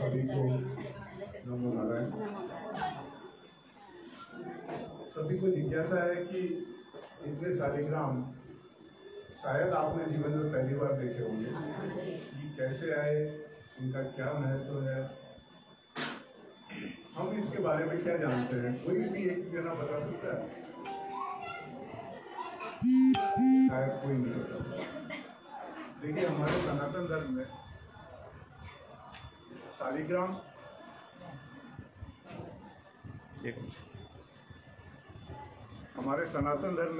सभी को नमो नारायण। सभी को जिज्ञासा है कि इतने शालिग्राम शायद आपने जीवन में पहली बार देखे होंगे कि कैसे आए, इनका क्या महत्व है, हम इसके बारे में क्या जानते हैं। कोई भी एक जना बता सकता है? शायद कोई नहीं बता। देखिए, हमारे सनातन धर्म में शालिग्राम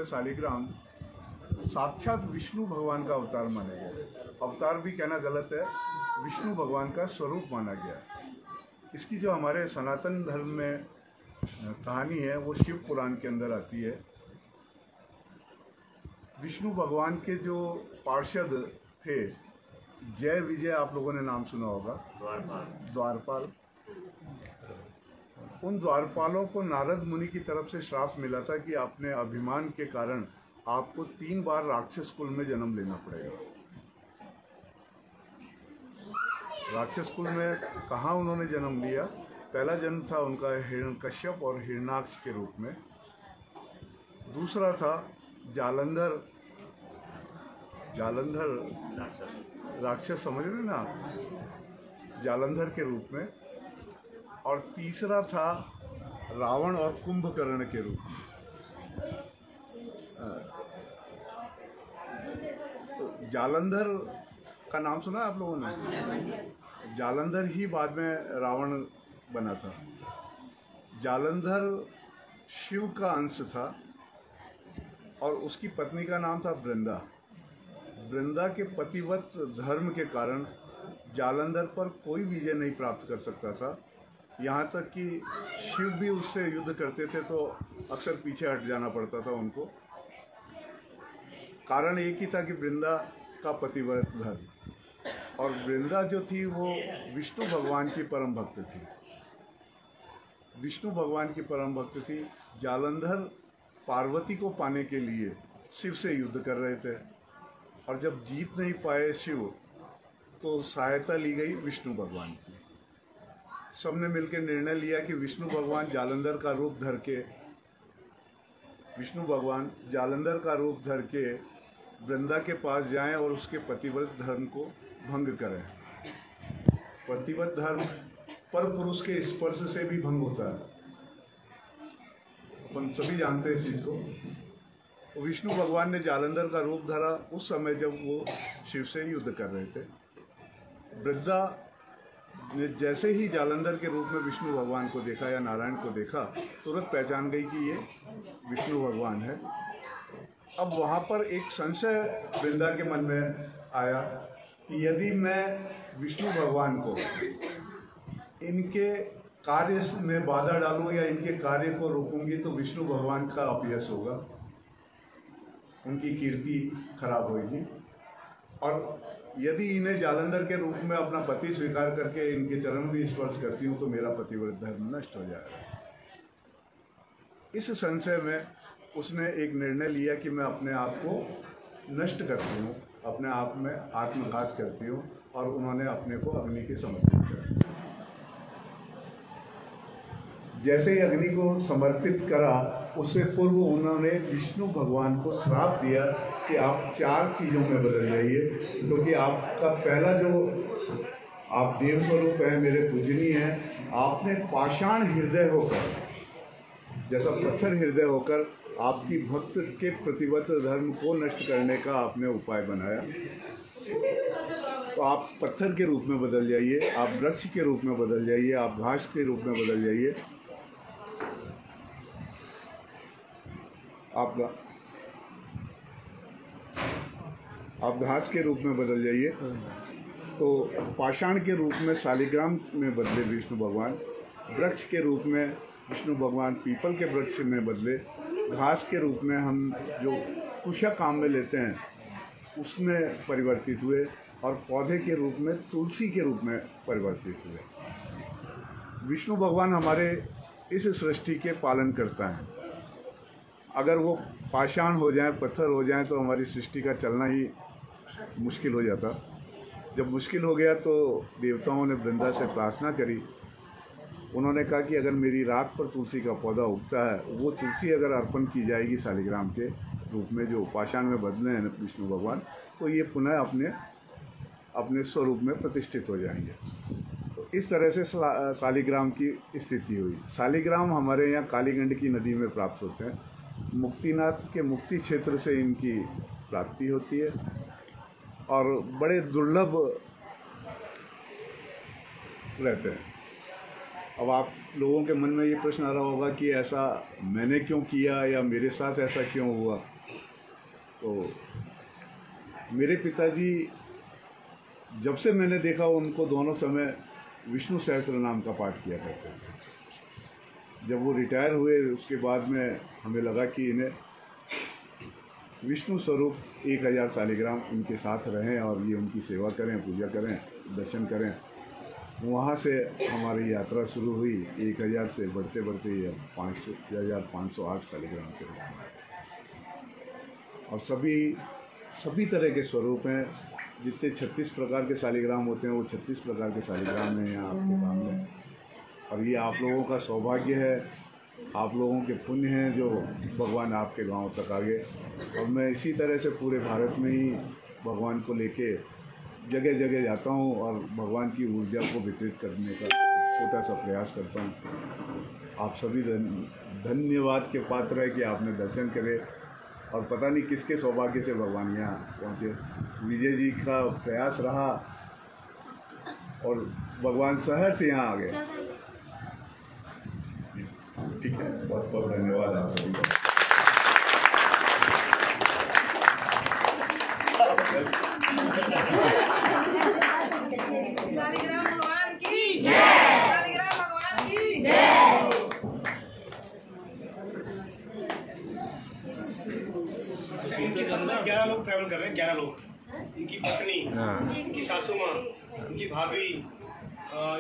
शालिग्राम साक्षात विष्णु भगवान का अवतार माना गया है। अवतार भी कहना गलत है, विष्णु भगवान का स्वरूप माना गया है। इसकी जो हमारे सनातन धर्म में कहानी है वो शिव पुराण के अंदर आती है। विष्णु भगवान के जो पार्षद थे, जय विजय, आप लोगों ने नाम सुना होगा, द्वारपाल। उन द्वारपालों को नारद मुनि की तरफ से श्राप मिला था कि अपने अभिमान के कारण आपको 3 बार राक्षस कुल में जन्म लेना पड़ेगा। राक्षस कुल में कहाँ उन्होंने जन्म लिया? पहला जन्म था उनका हिरण्यकश्यप और हिरण्याक्ष के रूप में। दूसरा था जालंधर राक्षस, समझ रहे ना, जालंधर के रूप में। और तीसरा था रावण और कुंभकर्ण के रूप में। तो जालंधर का नाम सुना आप लोगों ने? जालंधर ही बाद में रावण बना था। जालंधर शिव का अंश था और उसकी पत्नी का नाम था वृंदा। वृंदा के पतिव्रत धर्म के कारण जालंधर पर कोई विजय नहीं प्राप्त कर सकता था। यहाँ तक कि शिव भी उससे युद्ध करते थे तो अक्सर पीछे हट जाना पड़ता था उनको। कारण एक ही था कि वृंदा का पतिव्रत धर्म। और वृंदा जो थी वो विष्णु भगवान की परम भक्त थी। विष्णु भगवान की परम भक्त थी। जालंधर पार्वती को पाने के लिए शिव से युद्ध कर रहे थे और जब जीत नहीं पाए शिव, तो सहायता ली गई विष्णु भगवान की। सबने मिलकर निर्णय लिया कि विष्णु भगवान जालंधर का रूप धर के वृंदा के पास जाएं और उसके पतिव्रत धर्म को भंग करें। पतिव्रत धर्म पर पुरुष के स्पर्श से भी भंग होता है, अपन सभी जानते हैं इस चीज को। विष्णु भगवान ने जालंधर का रूप धरा उस समय जब वो शिव से युद्ध कर रहे थे। वृंदा ने जैसे ही जालंधर के रूप में विष्णु भगवान को देखा या नारायण को देखा, तुरंत पहचान गई कि ये विष्णु भगवान है। अब वहाँ पर एक संशय वृंदा के मन में आया कि यदि मैं विष्णु भगवान को इनके कार्य में बाधा डालूं या इनके कार्य को रोकूंगी तो विष्णु भगवान का अपयश होगा, उनकी कीर्ति खराब होगी। और यदि इन्हें जालंधर के रूप में अपना पति स्वीकार करके इनके चरण भी स्पर्श करती हूँ तो मेरा पतिव्रत धर्म नष्ट हो जाएगा। इस संशय में उसने एक निर्णय लिया कि मैं अपने आप को नष्ट करती हूँ, अपने आप में आत्मघात करती हूँ, और उन्होंने अपने को अग्नि के समर्पित किया। जैसे ही अग्नि को समर्पित करा, उससे पूर्व उन्होंने विष्णु भगवान को श्राप दिया कि आप 4 चीज़ों में बदल जाइए, क्योंकि आपका पहला जो आप देव स्वरूप है, मेरे पूजनीय हैं, आपने पाषाण हृदय होकर, जैसा पत्थर हृदय होकर आपकी भक्त के प्रतिव्रत धर्म को नष्ट करने का आपने उपाय बनाया। तो आप पत्थर के रूप में बदल जाइए, आप वृक्ष के रूप में बदल जाइए, आप घास के रूप में बदल जाइए। आप घास के रूप में बदल जाइए। तो पाषाण के रूप में शालिग्राम में बदले विष्णु भगवान, वृक्ष के रूप में विष्णु भगवान पीपल के वृक्ष में बदले, घास के रूप में हम जो कुशा काम में लेते हैं उसमें परिवर्तित हुए, और पौधे के रूप में तुलसी के रूप में परिवर्तित हुए। विष्णु भगवान हमारे इस सृष्टि के पालन करता है। अगर वो पाषाण हो जाए, पत्थर हो जाए, तो हमारी सृष्टि का चलना ही मुश्किल हो जाता। जब मुश्किल हो गया तो देवताओं ने वृंदा से प्रार्थना करी। उन्होंने कहा कि अगर मेरी राख पर तुलसी का पौधा उगता है, वो तुलसी अगर अर्पण की जाएगी शालिग्राम के रूप में जो पाषाण में बदले हैं विष्णु भगवान, तो ये पुनः अपने स्वरूप में प्रतिष्ठित हो जाएंगे। तो इस तरह से शालिग्राम की स्थिति हुई। शालिग्राम हमारे यहाँ कालीगंडकी नदी में प्राप्त होते हैं। मुक्तिनाथ के मुक्ति क्षेत्र से इनकी प्राप्ति होती है और बड़े दुर्लभ रहते हैं। अब आप लोगों के मन में ये प्रश्न आ रहा होगा कि ऐसा मैंने क्यों किया या मेरे साथ ऐसा क्यों हुआ। तो मेरे पिताजी जब से मैंने देखा उनको दोनों समय विष्णु सहस्त्र नाम का पाठ किया करते थे। जब वो रिटायर हुए उसके बाद में हमें लगा कि इन्हें विष्णु स्वरूप 1000 शालिग्राम उनके साथ रहें और ये उनकी सेवा करें, पूजा करें, दर्शन करें। वहाँ से हमारी यात्रा शुरू हुई। 1000 से बढ़ते बढ़ते ये 5508 शालिग्राम के रूप में और सभी तरह के स्वरूप हैं। जितने 36 प्रकार के शालिग्राम होते हैं वो 36 प्रकार के शालिग्राम हैं यहाँ आपके सामने। और ये आप लोगों का सौभाग्य है, आप लोगों के पुण्य हैं जो भगवान आपके गांव तक आ गए। और मैं इसी तरह से पूरे भारत में ही भगवान को लेके जगह जगह जाता हूँ और भगवान की ऊर्जा को वितरित करने का छोटा सा प्रयास करता हूँ। आप सभी धन्यवाद के पात्र है कि आपने दर्शन करे और पता नहीं किसके सौभाग्य से भगवान यहाँ पहुँचे। विजय जी का प्रयास रहा और भगवान शहर से यहाँ आ गए। ठीक है, बहुत बहुत धन्यवाद आप सभी का। शालिग्राम भगवान की जय। शालिग्राम भगवान की जय। इनके साथ 11 लोग ट्रैवल कर रहे हैं। 11 लोग, इनकी पत्नी, इनकी सासू माँ, इनकी भाभी,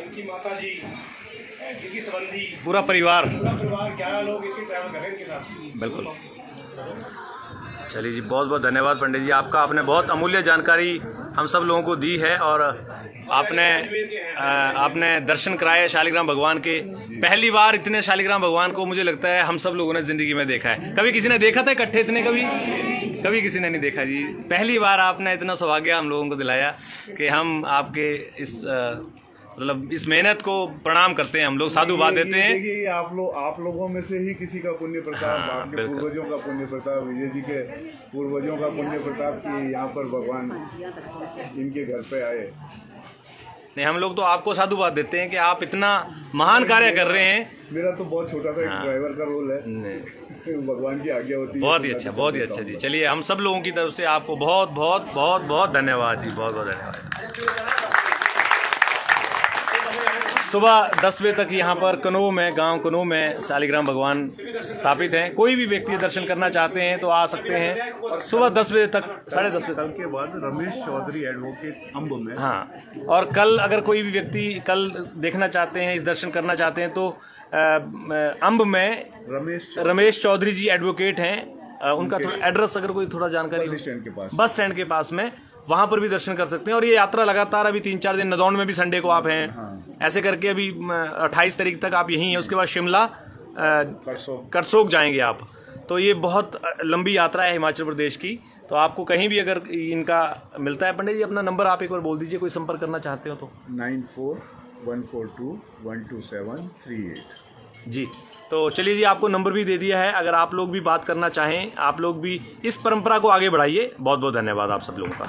इनकी माता जी, इनकी संबंधी, पूरा परिवार 11 लोग इनकी ट्रैवल कर रहे हैं इनके साथ। बिल्कुल। चलिए जी, बहुत बहुत धन्यवाद पंडित जी आपका। आपने बहुत अमूल्य जानकारी हम सब लोगों को दी है और आपने दर्शन कराए शालिग्राम भगवान के। पहली बार इतने शालिग्राम भगवान को मुझे लगता है हम सब लोगों ने जिंदगी में देखा है। कभी किसी ने देखा था इकट्ठे इतने? कभी किसी ने नहीं देखा जी। पहली बार आपने इतना सौभाग्य हम लोगों को दिलाया कि हम आपके इस मतलब इस मेहनत को प्रणाम करते हैं। हम लोग साधुवाद देते हैं। देखिए आप लोगों में से ही किसी का पुण्य प्रताप, आपके पूर्वजों का पुण्य प्रताप, विजय जी के पूर्वजों का पुण्य प्रताप कि यहाँ पर भगवान इनके घर पे आए। नहीं, हम लोग तो आपको साधुवाद देते हैं कि आप इतना महान कार्य कर रहे हैं। मेरा तो बहुत छोटा सा एक ड्राइवर का रोल है। भगवान की आज्ञा होती है। बहुत ही अच्छा, बहुत ही अच्छा जी। चलिए, हम सब लोगों की तरफ से आपको बहुत बहुत बहुत बहुत धन्यवाद जी, बहुत बहुत धन्यवाद। सुबह 10 बजे तक यहाँ पर कनोह में, गांव कनोह में शालिग्राम भगवान स्थापित हैं। कोई भी व्यक्ति दर्शन करना चाहते हैं तो आ सकते हैं। और सुबह 10 बजे तक, 10:30 बजे कल के बाद रमेश चौधरी एडवोकेट अम्ब में। हाँ, और कल अगर कोई भी व्यक्ति कल देखना चाहते हैं, इस दर्शन करना चाहते हैं तो अम्ब में रमेश चौधरी जी एडवोकेट हैं। उनका थोड़ा एड्रेस अगर कोई थोड़ा जानकारी, बस स्टैंड के पास में, वहां पर भी दर्शन कर सकते हैं। और ये यात्रा लगातार अभी 3-4 दिन, नदौन में भी संडे को आप हैं। हाँ। ऐसे करके अभी 28 तारीख तक आप यहीं हैं। उसके बाद शिमला, करसोग जाएंगे आप। तो ये बहुत लंबी यात्रा है हिमाचल प्रदेश की। तो आपको कहीं भी अगर इनका मिलता है, पंडित जी अपना नंबर आप एक बार बोल दीजिए, कोई संपर्क करना चाहते हो तो। 9414212738 जी। तो चलिए जी, आपको नंबर भी दे दिया है। अगर आप लोग भी बात करना चाहें, आप लोग भी इस परंपरा को आगे बढ़ाइए। बहुत बहुत धन्यवाद आप सब लोगों का।